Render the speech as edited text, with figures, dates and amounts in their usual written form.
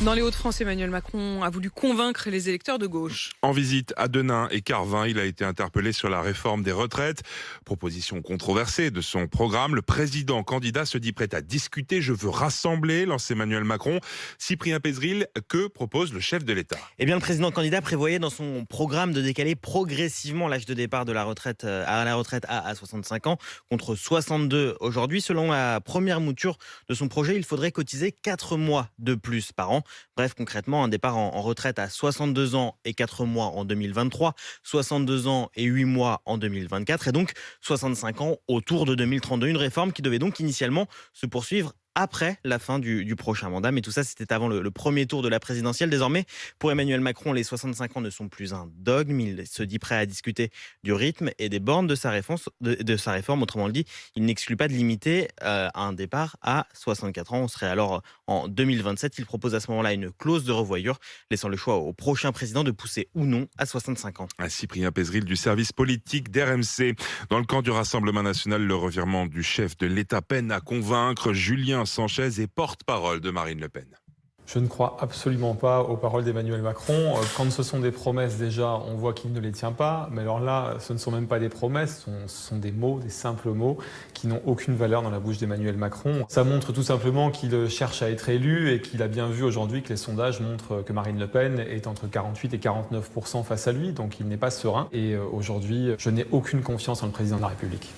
Dans les Hauts-de-France, Emmanuel Macron a voulu convaincre les électeurs de gauche. En visite à Denain et Carvin, il a été interpellé sur la réforme des retraites. Proposition controversée de son programme. Le président candidat se dit prêt à discuter. Je veux rassembler, lance Emmanuel Macron. Cyprien Pézeril, que propose le chef de l'État? Eh bien, le président candidat prévoyait dans son programme de décaler progressivement l'âge de départ de la retraite à 65 ans contre 62 aujourd'hui. Selon la première mouture de son projet, il faudrait cotiser 4 mois de plus par an. Bref, concrètement, un départ en retraite à 62 ans et 4 mois en 2023, 62 ans et 8 mois en 2024 et donc 65 ans autour de 2032. Une réforme qui devait donc initialement se poursuivre après la fin du prochain mandat. Mais tout ça, c'était avant le premier tour de la présidentielle. Désormais, pour Emmanuel Macron, les 65 ans ne sont plus un dogme. Il se dit prêt à discuter du rythme et des bornes de sa réforme. Autrement dit, il n'exclut pas de limiter un départ à 64 ans. On serait alors en 2027. Il propose à ce moment-là une clause de revoyure, laissant le choix au prochain président de pousser ou non à 65 ans. Cyprien Pézeril du service politique d'RMC. Dans le camp du Rassemblement national, le revirement du chef de l'État peine à convaincre. Julien Sanchez est porte-parole de Marine Le Pen. Je ne crois absolument pas aux paroles d'Emmanuel Macron. Quand ce sont des promesses, déjà, on voit qu'il ne les tient pas. Mais alors là, ce ne sont même pas des promesses, ce sont des mots, des simples mots, qui n'ont aucune valeur dans la bouche d'Emmanuel Macron. Ça montre tout simplement qu'il cherche à être élu et qu'il a bien vu aujourd'hui que les sondages montrent que Marine Le Pen est entre 48 et 49% face à lui. Donc il n'est pas serein. Et aujourd'hui, je n'ai aucune confiance en le président de la République.